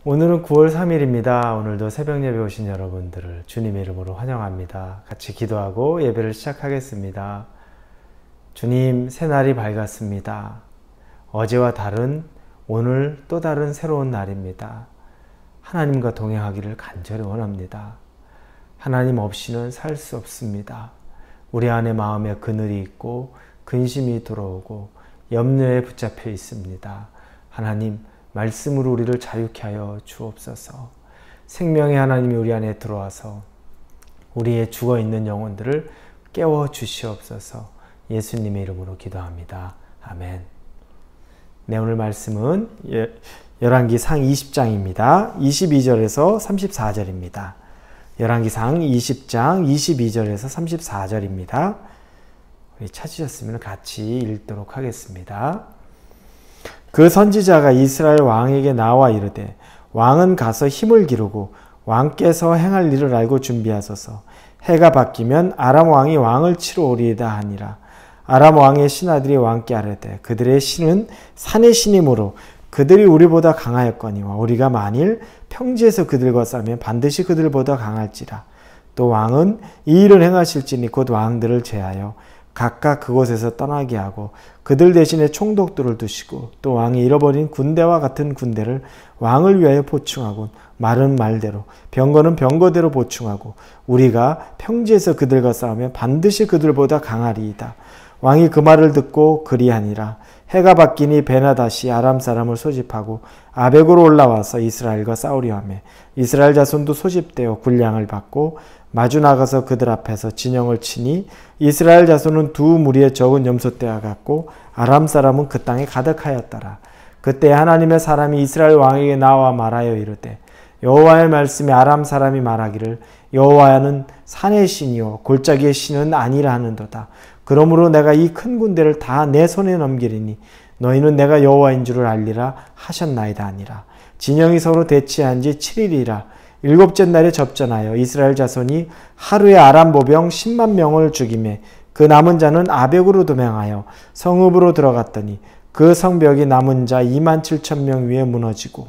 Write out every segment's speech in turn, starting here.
오늘은 9월 3일입니다. 오늘도 새벽 예배 오신 여러분들을 주님의 이름으로 환영합니다. 같이 기도하고 예배를 시작하겠습니다. 주님, 새날이 밝았습니다. 어제와 다른 오늘 또 다른 새로운 날입니다. 하나님과 동행하기를 간절히 원합니다. 하나님 없이는 살 수 없습니다. 우리 안에 마음에 그늘이 있고 근심이 들어오고 염려에 붙잡혀 있습니다. 하나님, 말씀으로 우리를 자유케 하여 주옵소서. 생명의 하나님이 우리 안에 들어와서 우리의 죽어있는 영혼들을 깨워 주시옵소서. 예수님의 이름으로 기도합니다. 아멘. 네, 오늘 말씀은 열왕기상 20장입니다. 22절에서 34절입니다. 열왕기상 20장 22절에서 34절입니다. 우리 찾으셨으면 같이 읽도록 하겠습니다. 그 선지자가 이스라엘 왕에게 나와 이르되, 왕은 가서 힘을 기르고 왕께서 행할 일을 알고 준비하소서. 해가 바뀌면 아람 왕이 왕을 치러 오리이다 하니라. 아람 왕의 신하들이 왕께 아뢰되, 그들의 신은 산의 신이므로 그들이 우리보다 강하였거니와 우리가 만일 평지에서 그들과 싸우면 반드시 그들보다 강할지라. 또 왕은 이 일을 행하실지니 곧 왕들을 제하여 각각 그곳에서 떠나게 하고 그들 대신에 총독들을 두시고, 또 왕이 잃어버린 군대와 같은 군대를 왕을 위하여 보충하고, 말은 말대로 병거는 병거대로 보충하고 우리가 평지에서 그들과 싸우면 반드시 그들보다 강하리이다. 왕이 그 말을 듣고 그리하니라. 해가 바뀌니 베나닷이 아람 사람을 소집하고 아벡으로 올라와서 이스라엘과 싸우려 하며, 이스라엘 자손도 소집되어 군량을 받고 마주 나가서 그들 앞에서 진영을 치니, 이스라엘 자손은 두 무리의 적은 염소떼와 같고 아람 사람은 그 땅에 가득하였더라. 그때 하나님의 사람이 이스라엘 왕에게 나와 말하여 이르되, 여호와의 말씀에 아람 사람이 말하기를 여호와는 산의 신이요 골짜기의 신은 아니라 하는도다. 그러므로 내가 이 큰 군대를 다 내 손에 넘기리니 너희는 내가 여호와인 줄을 알리라 하셨나이다 하니라. 진영이 서로 대치한 지 7일이라. 일곱째 날에 접전하여 이스라엘 자손이 하루에 아람 보병 10만 명을 죽이매, 그 남은 자는 아벡으로 도망하여 성읍으로 들어갔더니 그 성벽이 남은 자 2만 7천 명 위에 무너지고,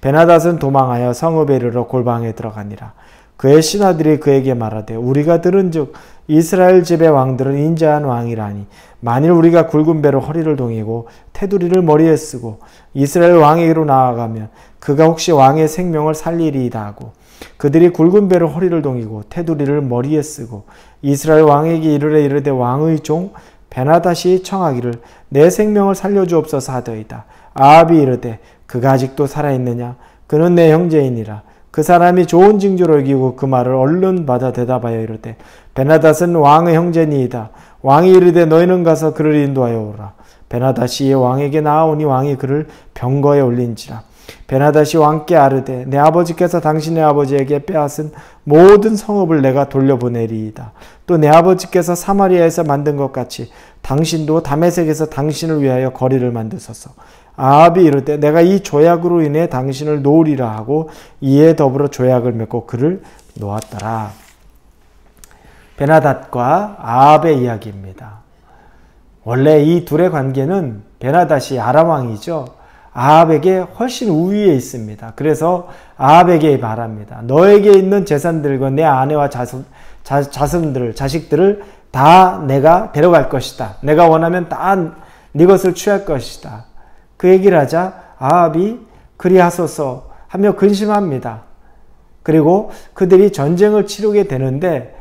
베나닷은 도망하여 성읍에 이르러 골방에 들어가니라. 그의 신하들이 그에게 말하되, 우리가 들은즉 이스라엘 집의 왕들은 인자한 왕이라니, 만일 우리가 굵은 배로 허리를 동이고 테두리를 머리에 쓰고 이스라엘 왕에게로 나아가면 그가 혹시 왕의 생명을 살리리이다 하고, 그들이 굵은 배로 허리를 동이고 테두리를 머리에 쓰고 이스라엘 왕에게 이르되 왕의 종 베나닷이 청하기를 내 생명을 살려주옵소서 하더이다. 아합이 이르되, 그가 아직도 살아있느냐? 그는 내 형제이니라. 그 사람이 좋은 징조로 여기고 그 말을 얼른 받아 대답하여 이르되, 베나닷은 왕의 형제니이다. 왕이 이르되, 너희는 가서 그를 인도하여 오라. 베나닷이 왕에게 나아오니 왕이 그를 병거에 올린지라. 베나닷이 왕께 아뢰되, 내 아버지께서 당신의 아버지에게 빼앗은 모든 성읍을 내가 돌려보내리이다. 또 내 아버지께서 사마리아에서 만든 것 같이 당신도 다메섹에서 당신을 위하여 거리를 만드소서. 아합이 이르되, 내가 이 조약으로 인해 당신을 놓으리라 하고 이에 더불어 조약을 맺고 그를 놓았더라. 베나닷과 아합의 이야기입니다. 원래 이 둘의 관계는 베나닷이 아람 왕이죠. 아합에게 훨씬 우위에 있습니다. 그래서 아합에게 말합니다. 너에게 있는 재산들과 내 아내와 자식들을 다 내가 데려갈 것이다. 내가 원하면 다 네 것을 취할 것이다. 그 얘기를 하자 아합이 그리하소서 하며 근심합니다. 그리고 그들이 전쟁을 치르게 되는데,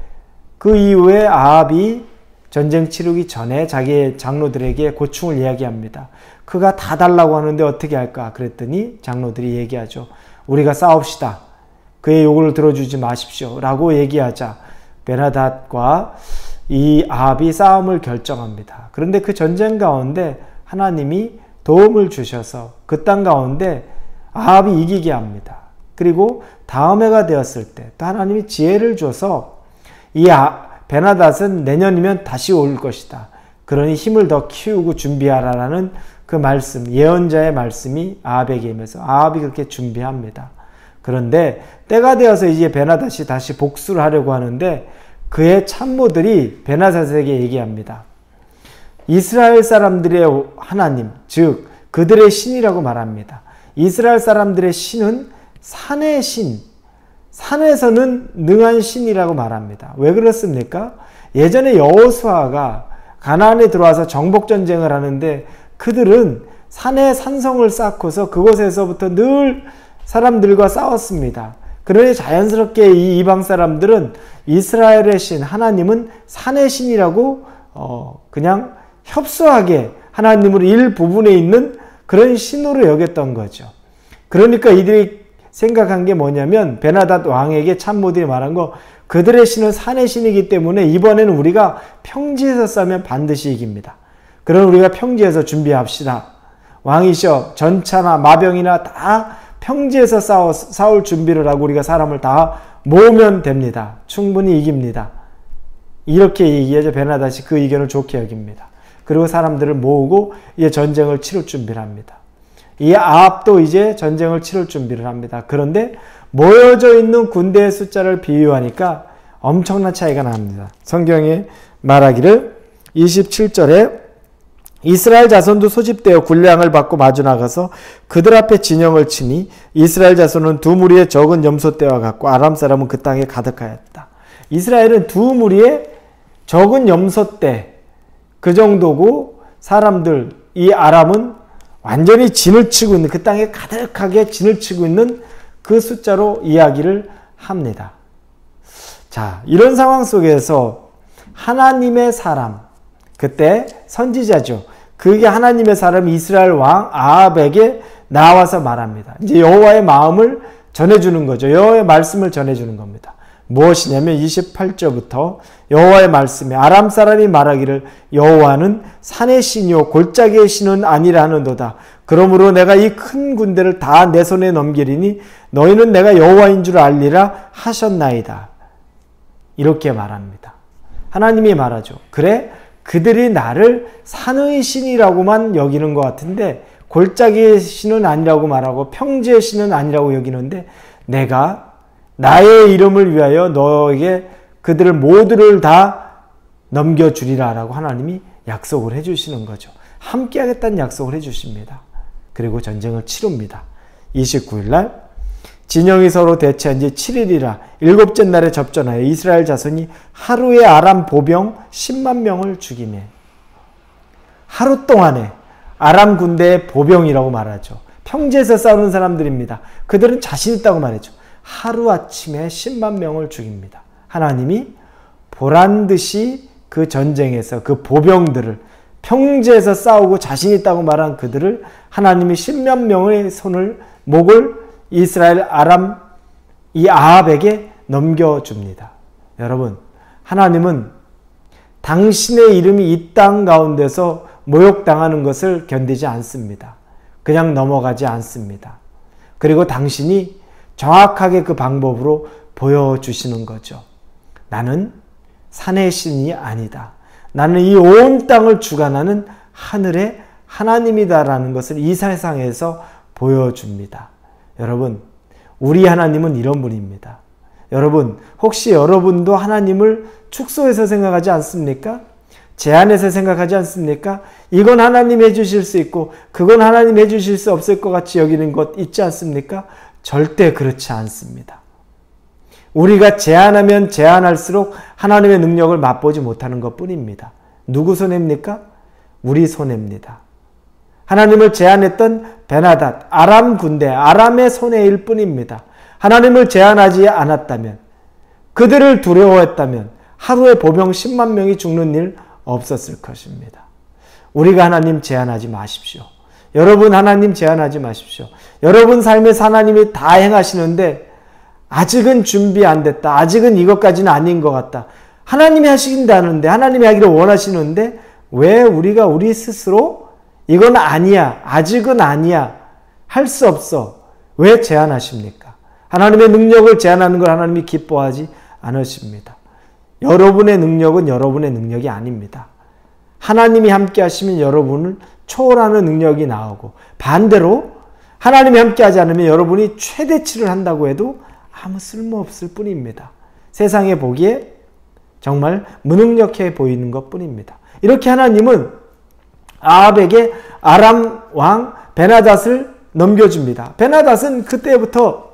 그 이후에 아합이 전쟁 치르기 전에 자기의 장로들에게 고충을 이야기합니다. 그가 다 달라고 하는데 어떻게 할까? 그랬더니 장로들이 얘기하죠. 우리가 싸웁시다. 그의 요구를 들어주지 마십시오. 라고 얘기하자 베나닷과 이 아합이 싸움을 결정합니다. 그런데 그 전쟁 가운데 하나님이 도움을 주셔서 그 땅 가운데 아합이 이기게 합니다. 그리고 다음 해가 되었을 때 또 하나님이 지혜를 줘서 이 베나닷은 내년이면 다시 올 것이다. 그러니 힘을 더 키우고 준비하라라는 그 말씀, 예언자의 말씀이 아합에게 임해서 아합이 그렇게 준비합니다. 그런데 때가 되어서 이제 베나닷이 다시 복수를 하려고 하는데 그의 참모들이 베나닷에게 얘기합니다. 이스라엘 사람들의 하나님, 즉 그들의 신이라고 말합니다. 이스라엘 사람들의 신은 산의 신, 산에서는 능한 신이라고 말합니다. 왜 그렇습니까? 예전에 여호수아가 가나안에 들어와서 정복전쟁을 하는데 그들은 산에 산성을 쌓고서 그곳에서부터 늘 사람들과 싸웠습니다. 그러니 자연스럽게 이 이방 사람들은 이스라엘의 신, 하나님은 산의 신이라고 그냥 협소하게 하나님으로 일부분에 있는 그런 신으로 여겼던 거죠. 그러니까 이들이 생각한 게 뭐냐면 베나닷 왕에게 참모들이 말한 거 그들의 신은 산의 신이기 때문에 이번에는 우리가 평지에서 싸면 반드시 이깁니다. 그럼 우리가 평지에서 준비합시다. 왕이셔 전차나 마병이나 다 평지에서 싸울 준비를 하고 우리가 사람을 다 모으면 됩니다. 충분히 이깁니다. 이렇게 얘기하자 베나닷이 그 의견을 좋게 여깁니다. 그리고 사람들을 모으고 이제 전쟁을 치를 준비를 합니다. 이 아합도 이제 전쟁을 치를 준비를 합니다. 그런데 모여져 있는 군대의 숫자를 비유하니까 엄청난 차이가 납니다. 성경에 말하기를 27절에 이스라엘 자손도 소집되어 군량을 받고 마주 나가서 그들 앞에 진영을 치니 이스라엘 자손은 두 무리의 적은 염소떼와 같고 아람 사람은 그 땅에 가득하였다. 이스라엘은 두 무리의 적은 염소떼 그 정도고 사람들 이 아람은 완전히 진을 치고 있는 그 땅에 가득하게 진을 치고 있는 그 숫자로 이야기를 합니다. 자, 이런 상황 속에서 하나님의 사람 그때 선지자죠. 그게 하나님의 사람 이스라엘 왕 아합에게 나와서 말합니다. 이제 여호와의 마음을 전해주는 거죠. 여호와의 말씀을 전해주는 겁니다. 무엇이냐면 28절부터 여호와의 말씀에 아람 사람이 말하기를 여호와는 산의 신이요 골짜기의 신은 아니라 하는도다. 그러므로 내가 이 큰 군대를 다 내 손에 넘기리니 너희는 내가 여호와인 줄 알리라 하셨나이다. 이렇게 말합니다. 하나님이 말하죠. 그래 그들이 나를 산의 신이라고만 여기는 것 같은데 골짜기의 신은 아니라고 말하고 평지의 신은 아니라고 여기는데 내가 나의 이름을 위하여 너에게 그들을 모두를 다 넘겨주리라 라고 하나님이 약속을 해주시는 거죠. 함께 하겠다는 약속을 해주십니다. 그리고 전쟁을 치릅니다. 29일날 진영이 서로 대치한 지 7일이라 일곱째 날에 접전하여 이스라엘 자손이 하루에 아람 보병 10만 명을 죽이매 하루 동안에 아람 군대의 보병이라고 말하죠. 평지에서 싸우는 사람들입니다. 그들은 자신 있다고 말했죠. 하루아침에 10만 명을 죽입니다. 하나님이 보란듯이 그 전쟁에서 그 보병들을 평지에서 싸우고 자신 있다고 말한 그들을 하나님이 10만 명의 목을 이스라엘 아람 이 아합에게 넘겨줍니다. 여러분 하나님은 당신의 이름이 이 땅 가운데서 모욕당하는 것을 견디지 않습니다. 그냥 넘어가지 않습니다. 그리고 당신이 정확하게 그 방법으로 보여주시는 거죠. 나는 산의 신이 아니다. 나는 이 온 땅을 주관하는 하늘의 하나님이다라는 것을 이 세상에서 보여줍니다. 여러분, 우리 하나님은 이런 분입니다. 여러분, 혹시 여러분도 하나님을 축소해서 생각하지 않습니까? 제한해서 생각하지 않습니까? 이건 하나님 해주실 수 있고 그건 하나님 해주실 수 없을 것 같이 여기는 것 있지 않습니까? 절대 그렇지 않습니다. 우리가 제한하면 제한할수록 하나님의 능력을 맛보지 못하는 것 뿐입니다. 누구 손해입니까? 우리 손해입니다. 하나님을 제한했던 베나닷, 아람 군대, 아람의 손해일 뿐입니다. 하나님을 제한하지 않았다면, 그들을 두려워했다면 하루에 보병 10만 명이 죽는 일 없었을 것입니다. 우리가 하나님 제한하지 마십시오. 여러분 하나님 제한하지 마십시오. 여러분 삶에서 하나님이 다 행하시는데 아직은 준비 안 됐다. 아직은 이것까지는 아닌 것 같다. 하나님이 하신다는데 하나님이 하기를 원하시는데 왜 우리가 우리 스스로 이건 아니야. 아직은 아니야. 할 수 없어. 왜 제한하십니까? 하나님의 능력을 제한하는 걸 하나님이 기뻐하지 않으십니다. 여러분의 능력은 여러분의 능력이 아닙니다. 하나님이 함께 하시면 여러분을 초월하는 능력이 나오고 반대로 하나님이 함께 하지 않으면 여러분이 최대치를 한다고 해도 아무 쓸모없을 뿐입니다. 세상에 보기에 정말 무능력해 보이는 것 뿐입니다. 이렇게 하나님은 아합에게 아람 왕 베나닷을 넘겨줍니다. 베나닷은 그때부터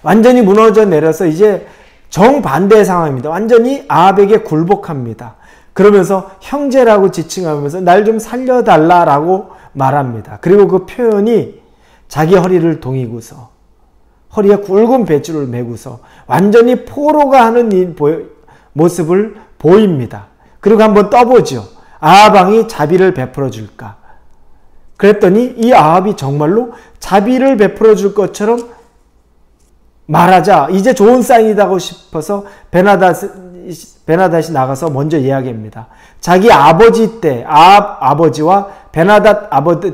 완전히 무너져 내려서 이제 정반대의 상황입니다. 완전히 아합에게 굴복합니다. 그러면서 형제라고 지칭하면서 날 좀 살려달라라고 말합니다. 그리고 그 표현이 자기 허리를 동이고서 허리에 굵은 밧줄을 메고서 완전히 포로가 하는 모습을 보입니다. 그리고 한번 떠보죠. 아합 왕이 자비를 베풀어 줄까? 그랬더니 이 아합이 정말로 자비를 베풀어 줄 것처럼 말하자 이제 좋은 사인이라고 싶어서 베나닷이 나가서 먼저 이야기합니다. 자기 아버지 때 아합 아버지와 베나닷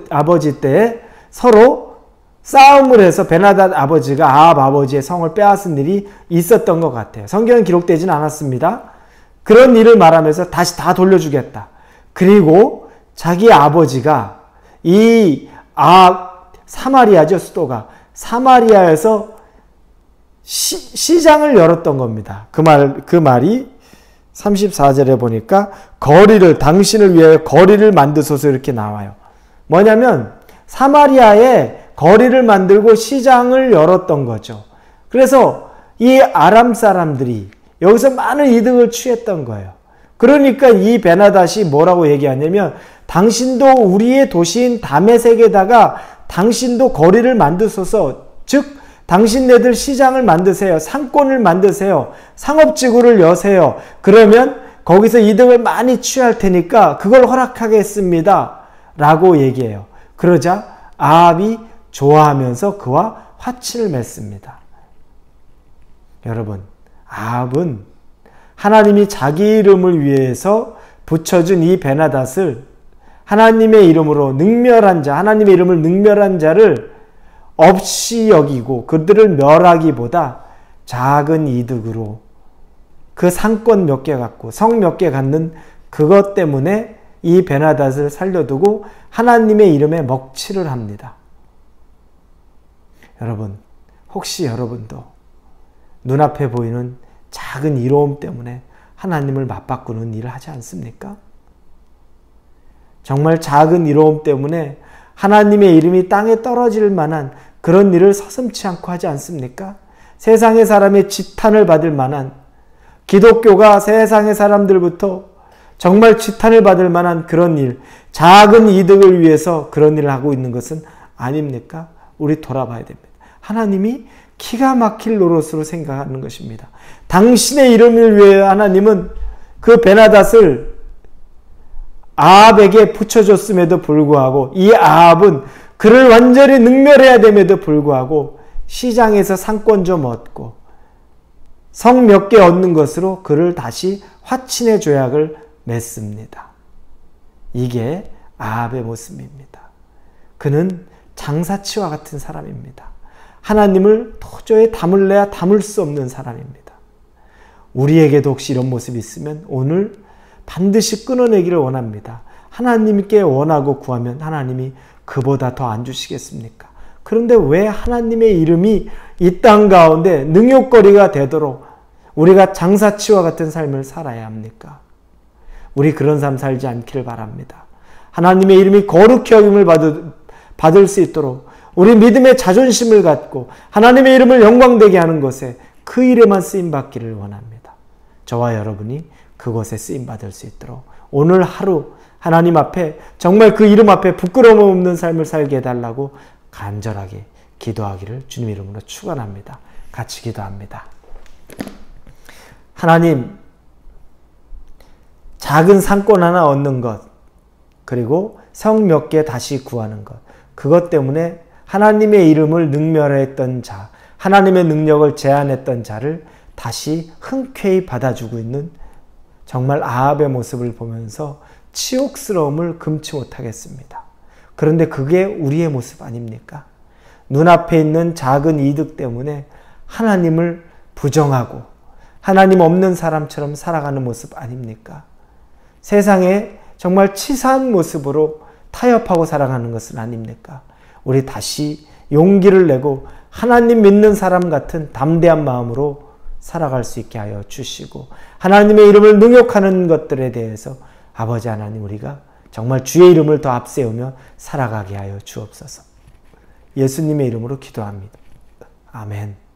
아버지 때에 서로 싸움을 해서 베나닷 아버지가 아합 아버지의 성을 빼앗은 일이 있었던 것 같아요. 성경은 기록되지는 않았습니다. 그런 일을 말하면서 다시 다 돌려주겠다. 그리고 자기 아버지가 이 사마리아죠, 수도가. 사마리아에서 시장을 열었던 겁니다. 그 말이 34절에 보니까 당신을 위하여 거리를 만드소서 이렇게 나와요. 뭐냐면 사마리아에 거리를 만들고 시장을 열었던 거죠. 그래서 이 아람 사람들이 여기서 많은 이득을 취했던 거예요. 그러니까 이 베나닷이 뭐라고 얘기하냐면 당신도 우리의 도시인 다메섹에다가 당신도 거리를 만드소서, 즉 당신네들 시장을 만드세요. 상권을 만드세요. 상업지구를 여세요. 그러면 거기서 이득을 많이 취할 테니까 그걸 허락하겠습니다. 라고 얘기해요. 그러자 아합이 좋아하면서 그와 화친을 맺습니다. 여러분, 아합은 하나님이 자기 이름을 위해서 붙여준 이 베나닷을 하나님의 이름으로 능멸한 자, 하나님의 이름을 능멸한 자를 없이 여기고 그들을 멸하기보다 작은 이득으로 그 상권 몇 개 갖고 성 몇 개 갖는 그것 때문에 이 베나닷을 살려두고 하나님의 이름에 먹칠을 합니다. 여러분, 혹시 여러분도 눈앞에 보이는 작은 이로움 때문에 하나님을 맞바꾸는 일을 하지 않습니까? 정말 작은 이로움 때문에 하나님의 이름이 땅에 떨어질 만한 그런 일을 서슴지 않고 하지 않습니까? 세상의 사람의 지탄을 받을 만한, 기독교가 세상의 사람들부터 정말 지탄을 받을 만한 그런 일, 작은 이득을 위해서 그런 일을 하고 있는 것은 아닙니까? 우리 돌아봐야 됩니다. 하나님이 기가 막힐 노릇으로 생각하는 것입니다. 당신의 이름을 위해 하나님은 그 베나닷을 아합에게 붙여줬음에도 불구하고 이 아합은 그를 완전히 능멸해야 됨에도 불구하고 시장에서 상권 좀 얻고 성 몇 개 얻는 것으로 그를 다시 화친의 조약을 맺습니다. 이게 아합의 모습입니다. 그는 장사치와 같은 사람입니다. 하나님을 도저히 담을래야 담을 수 없는 사람입니다. 우리에게도 혹시 이런 모습이 있으면 오늘 반드시 끊어내기를 원합니다. 하나님께 원하고 구하면 하나님이 그보다 더 안 주시겠습니까? 그런데 왜 하나님의 이름이 이 땅 가운데 능욕거리가 되도록 우리가 장사치와 같은 삶을 살아야 합니까? 우리 그런 삶 살지 않기를 바랍니다. 하나님의 이름이 거룩히 여김을 받을 수 있도록 우리 믿음의 자존심을 갖고 하나님의 이름을 영광되게 하는 것에 그 일에만 쓰임받기를 원합니다. 저와 여러분이 그것에 쓰임받을 수 있도록 오늘 하루 하나님 앞에 정말 그 이름 앞에 부끄러움 없는 삶을 살게 해달라고 간절하게 기도하기를 주님 이름으로 축원합니다. 같이 기도합니다. 하나님, 작은 상권 하나 얻는 것, 그리고 성 몇 개 다시 구하는 것, 그것 때문에 하나님의 이름을 능멸했던 자, 하나님의 능력을 제한했던 자를 다시 흔쾌히 받아주고 있는 정말 아합의 모습을 보면서 치욕스러움을 금치 못하겠습니다. 그런데 그게 우리의 모습 아닙니까? 눈앞에 있는 작은 이득 때문에 하나님을 부정하고 하나님 없는 사람처럼 살아가는 모습 아닙니까? 세상에 정말 치사한 모습으로 타협하고 살아가는 것은 아닙니까? 우리 다시 용기를 내고 하나님 믿는 사람 같은 담대한 마음으로 살아갈 수 있게 하여 주시고 하나님의 이름을 능욕하는 것들에 대해서 아버지 하나님 우리가 정말 주의 이름을 더 앞세우며 살아가게 하여 주옵소서. 예수님의 이름으로 기도합니다. 아멘.